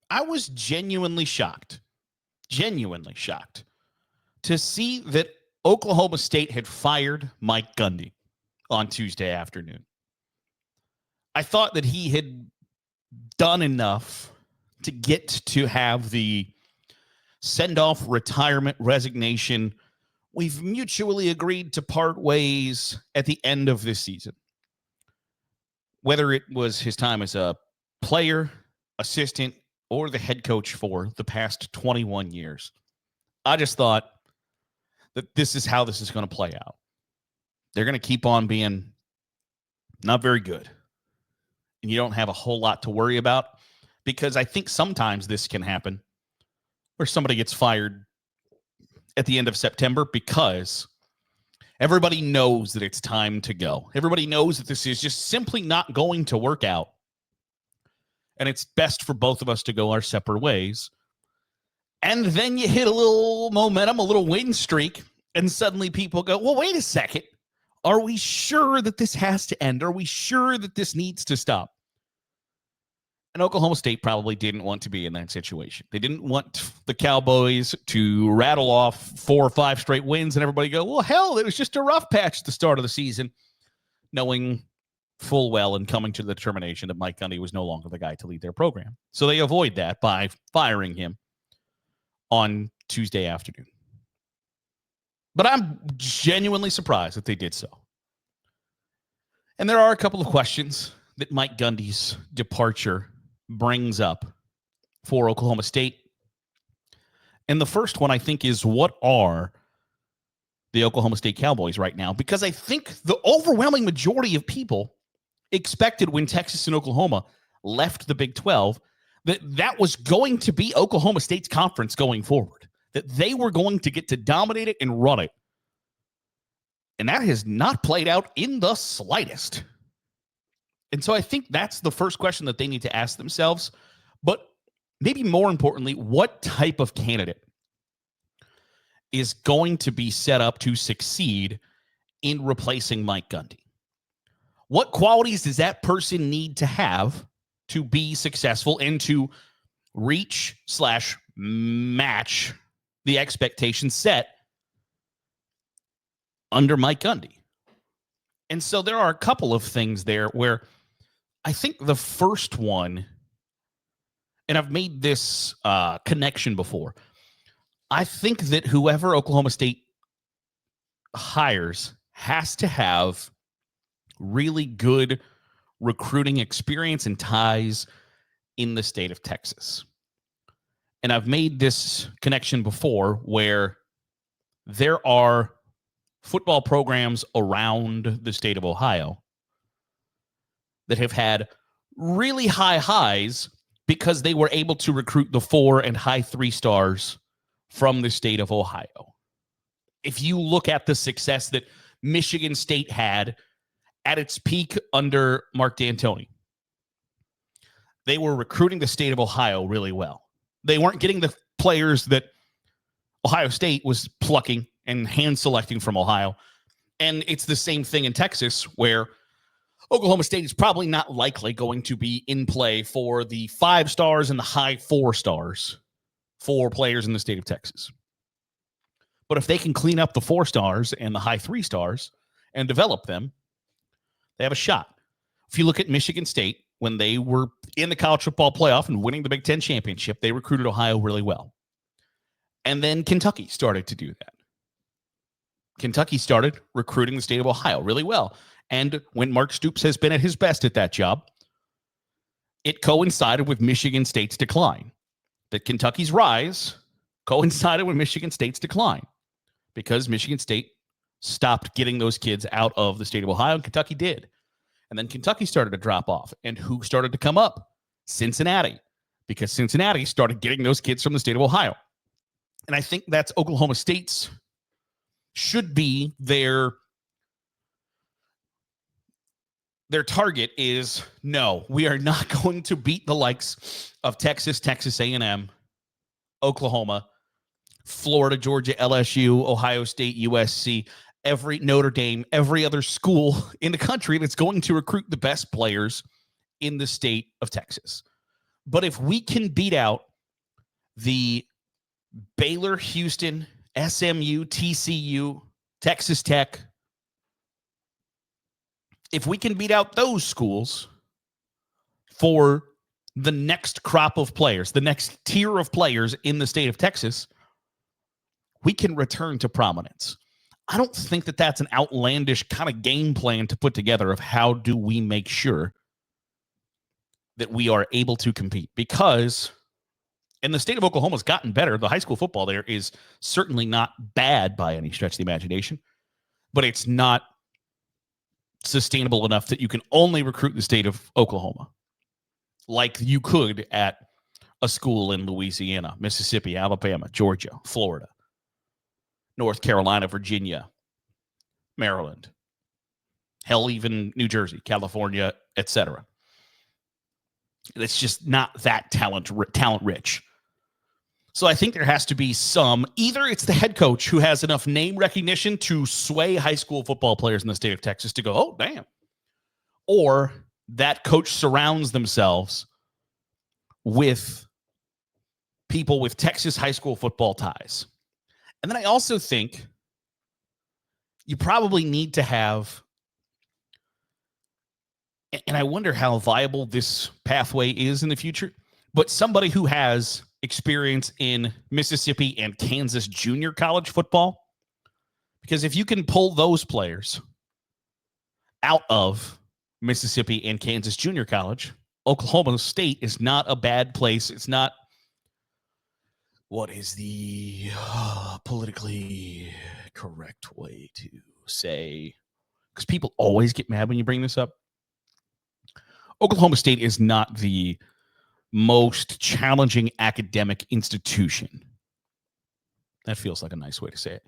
I was genuinely shocked to see that Oklahoma State had fired Mike Gundy on Tuesday afternoon. I thought that he had done enough to get to have the send-off, retirement, resignation. We've mutually agreed to part ways at the end of this season. Whether it was his time as a player, assistant, or the head coach for the past 21 years. I just thought that this is how this is going to play out. They're going to keep on being not very good. And you don't have a whole lot to worry about, because I think sometimes this can happen where somebody gets fired at the end of September because everybody knows that it's time to go. Everybody knows that this is just simply not going to work out. And it's best for both of us to go our separate ways. And then you hit a little momentum, a little win streak, and suddenly people go, well, wait a second. Are we sure that this has to end? Are we sure that this needs to stop? And Oklahoma State probably didn't want to be in that situation. They didn't want the Cowboys to rattle off 4 or 5 straight wins and everybody go, well, hell, it was just a rough patch at the start of the season, knowing full well and coming to the determination that Mike Gundy was no longer the guy to lead their program. So they avoid that by firing him on Tuesday afternoon. But I'm genuinely surprised that they did so. And there are a couple of questions that Mike Gundy's departure brings up for Oklahoma State. And the first one, I think, is what are the Oklahoma State Cowboys right now? Because I think the overwhelming majority of people expected when Texas and Oklahoma left the Big 12 that was going to be Oklahoma State's conference going forward, that they were going to get to dominate it and run it. And that has not played out in the slightest. And so I think that's the first question that they need to ask themselves. But maybe more importantly, what type of candidate is going to be set up to succeed in replacing Mike Gundy? What qualities does that person need to have to be successful and to reach/match the expectations set under Mike Gundy? And so there are a couple of things there where I think the first one, and I've made this connection before, I think that whoever Oklahoma State hires has to have really good recruiting experience and ties in the state of Texas. And I've made this connection before where there are football programs around the state of Ohio that have had really high highs because they were able to recruit the 4 and high 3 stars from the state of Ohio. If you look at the success that Michigan State had at its peak under Mark D'Antoni, they were recruiting the state of Ohio really well. They weren't getting the players that Ohio State was plucking and hand selecting from Ohio. And it's the same thing in Texas, where Oklahoma State is probably not likely going to be in play for the 5 stars and the high 4 stars for players in the state of Texas. But if they can clean up the 4 stars and the high 3 stars and develop them, they have a shot. If you look at Michigan State, when they were in the college football playoff and winning the Big Ten championship, they recruited Ohio really well. And then Kentucky started to do that. Kentucky started recruiting the state of Ohio really well. And when Mark Stoops has been at his best at that job, it coincided with Michigan State's decline. That Kentucky's rise coincided with Michigan State's decline because Michigan State stopped getting those kids out of the state of Ohio, and Kentucky did. And then Kentucky started to drop off. And who started to come up? Cincinnati, because Cincinnati started getting those kids from the state of Ohio. And I think that's Oklahoma State's should be their target is, no, we are not going to beat the likes of Texas, Texas A&M, Oklahoma, Florida, Georgia, LSU, Ohio State, USC, every Notre Dame, every other school in the country that's going to recruit the best players in the state of Texas. But if we can beat out the Baylor, Houston, SMU, TCU, Texas Tech, if we can beat out those schools for the next crop of players, the next tier of players in the state of Texas, we can return to prominence. I don't think that that's an outlandish kind of game plan to put together of how do we make sure that we are able to compete, because and the state of Oklahoma has gotten better. The high school football there is certainly not bad by any stretch of the imagination, but it's not sustainable enough that you can only recruit the state of Oklahoma like you could at a school in Louisiana, Mississippi, Alabama, Georgia, Florida, North Carolina, Virginia, Maryland, hell, even New Jersey, California, etc. It's just not that talent rich. So I think there has to be some, either it's the head coach who has enough name recognition to sway high school football players in the state of Texas to go, oh, damn. Or that coach surrounds themselves with people with Texas high school football ties. And then I also think you probably need to have, and I wonder how viable this pathway is in the future, but somebody who has experience in Mississippi and Kansas junior college football. Because if you can pull those players out of Mississippi and Kansas junior college, Oklahoma State is not a bad place. It's not, what is the politically correct way to say, because people always get mad when you bring this up. Oklahoma State is not the most challenging academic institution. That feels like a nice way to say it,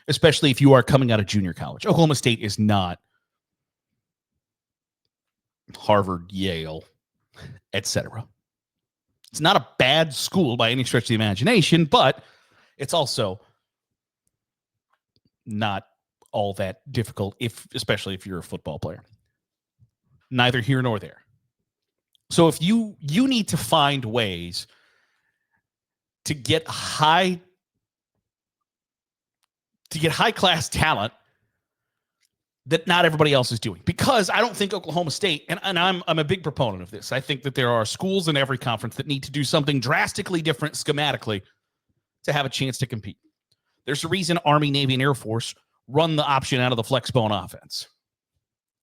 especially if you are coming out of junior college. Oklahoma State is not Harvard, Yale, etc. It's not a bad school by any stretch of the imagination, but it's also not all that difficult, especially if you're a football player. Neither here nor there. So if you need to find ways to get high class talent that not everybody else is doing, because I don't think Oklahoma State, and I'm a big proponent of this. I think that there are schools in every conference that need to do something drastically different schematically to have a chance to compete. There's a reason Army, Navy, and Air Force run the option out of the flex bone offense,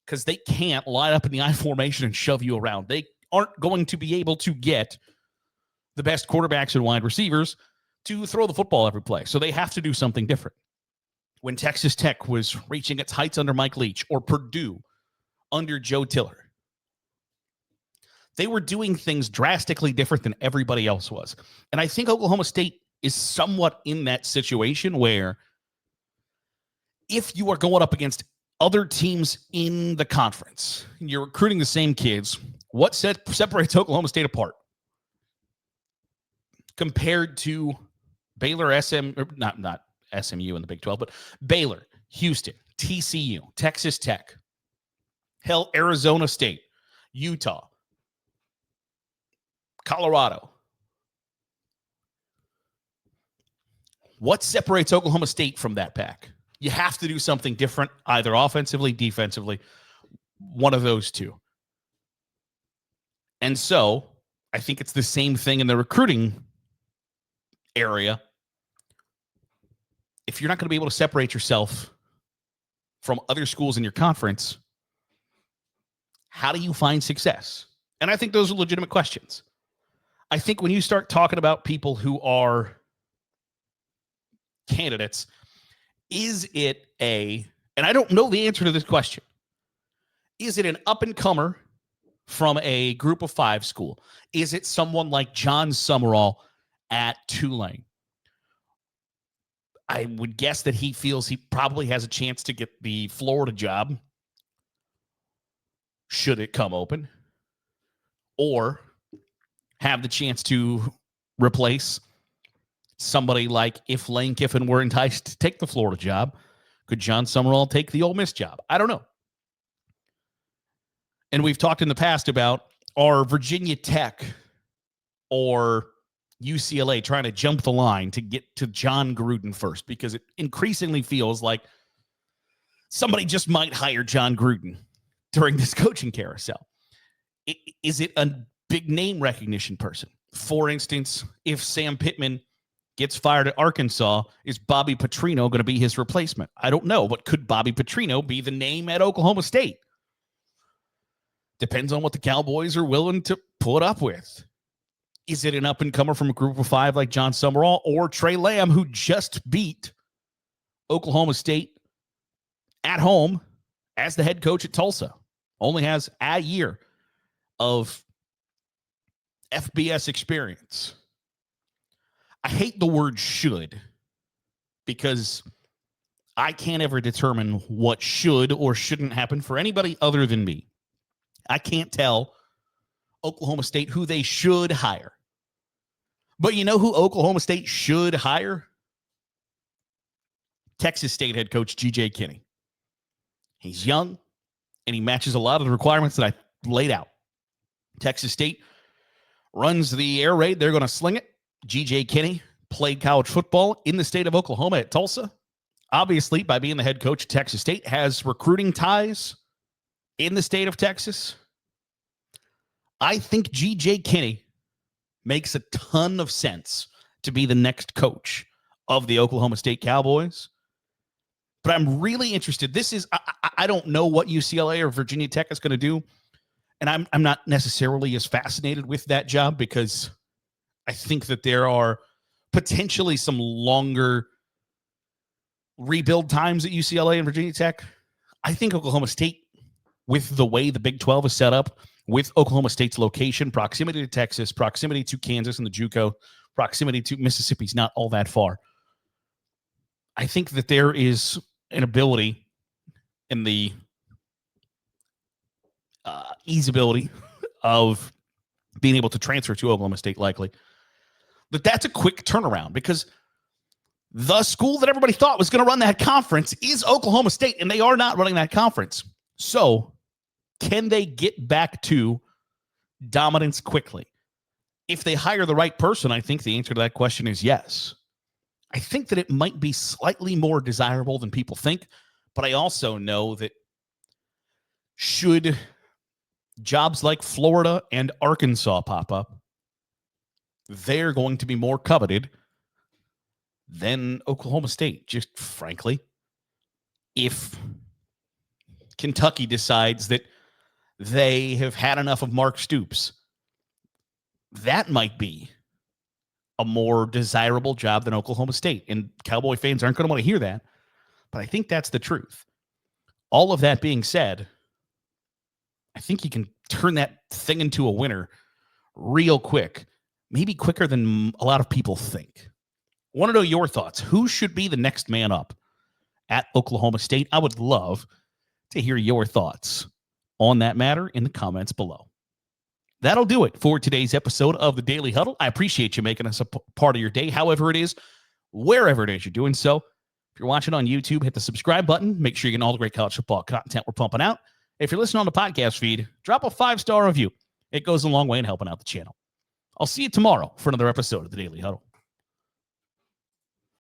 because they can't line up in the I formation and shove you around. They aren't going to be able to get the best quarterbacks and wide receivers to throw the football every play. So they have to do something different. When Texas Tech was reaching its heights under Mike Leach, or Purdue under Joe Tiller, they were doing things drastically different than everybody else was. And I think Oklahoma State is somewhat in that situation where if you are going up against other teams in the conference, you're recruiting the same kids, what separates Oklahoma State apart compared to Baylor, not SMU in the Big 12, but Baylor, Houston, TCU, Texas Tech, hell, Arizona State, Utah, Colorado? What separates Oklahoma State from that pack? You have to do something different, either offensively, defensively, one of those two. And so I think it's the same thing in the recruiting area. If you're not going to be able to separate yourself from other schools in your conference, how do you find success? And I think those are legitimate questions. I think when you start talking about people who are candidates, is it and I don't know the answer to this question, is it an up-and-comer from a group of five school? Is it someone like John Summerall at Tulane? I would guess that he feels he probably has a chance to get the Florida job should it come open, or have the chance to replace somebody like, if Lane Kiffin were enticed to take the Florida job, could John Summerall take the Ole Miss job? I don't know. And we've talked in the past about our Virginia Tech or UCLA trying to jump the line to get to John Gruden first, because it increasingly feels like somebody just might hire John Gruden during this coaching carousel. Is it a big name recognition person? For instance, if Sam Pittman gets fired at Arkansas, is Bobby Petrino going to be his replacement? I don't know, but could Bobby Petrino be the name at Oklahoma State? Depends on what the Cowboys are willing to put up with. Is it an up-and-comer from a group of five like John Summerall or Trey Lamb, who just beat Oklahoma State at home as the head coach at Tulsa? Only has a year of FBS experience. I hate the word should, because I can't ever determine what should or shouldn't happen for anybody other than me. I can't tell Oklahoma State who they should hire. But you know who Oklahoma State should hire? Texas State head coach G.J. Kinney. He's young, and he matches a lot of the requirements that I laid out. Texas State runs the air raid. They're going to sling it. G.J. Kinney played college football in the state of Oklahoma at Tulsa. Obviously, by being the head coach of Texas State, has recruiting ties in the state of Texas. I think G.J. Kinney makes a ton of sense to be the next coach of the Oklahoma State Cowboys. But I'm really interested. I don't know what UCLA or Virginia Tech is going to do. And I'm not necessarily as fascinated with that job, because I think that there are potentially some longer rebuild times at UCLA and Virginia Tech. I think Oklahoma State, with the way the Big 12 is set up, with Oklahoma State's location, proximity to Texas, proximity to Kansas and the JUCO, proximity to Mississippi's not all that far. I think that there is an ability in the easeability of being able to transfer to Oklahoma State, likely, that's a quick turnaround, because the school that everybody thought was going to run that conference is Oklahoma State, and they are not running that conference. So can they get back to dominance quickly? If they hire the right person, I think the answer to that question is yes. I think that it might be slightly more desirable than people think, but I also know that should jobs like Florida and Arkansas pop up, they're going to be more coveted than Oklahoma State, just frankly. If Kentucky decides that they have had enough of Mark Stoops, that might be a more desirable job than Oklahoma State. And Cowboy fans aren't going to want to hear that, but I think that's the truth. All of that being said, I think you can turn that thing into a winner real quick, maybe quicker than a lot of people think. I want to know your thoughts. Who should be the next man up at Oklahoma State? I would love to hear your thoughts on that matter in the comments below. That'll do it for today's episode of the Daily Huddle. I appreciate you making us a part of your day, however it is, wherever it is you're doing so. If you're watching on YouTube, hit the subscribe button. Make sure you're getting all the great college football content we're pumping out. If you're listening on the podcast feed, drop a 5-star review. It goes a long way in helping out the channel. I'll see you tomorrow for another episode of the Daily Huddle.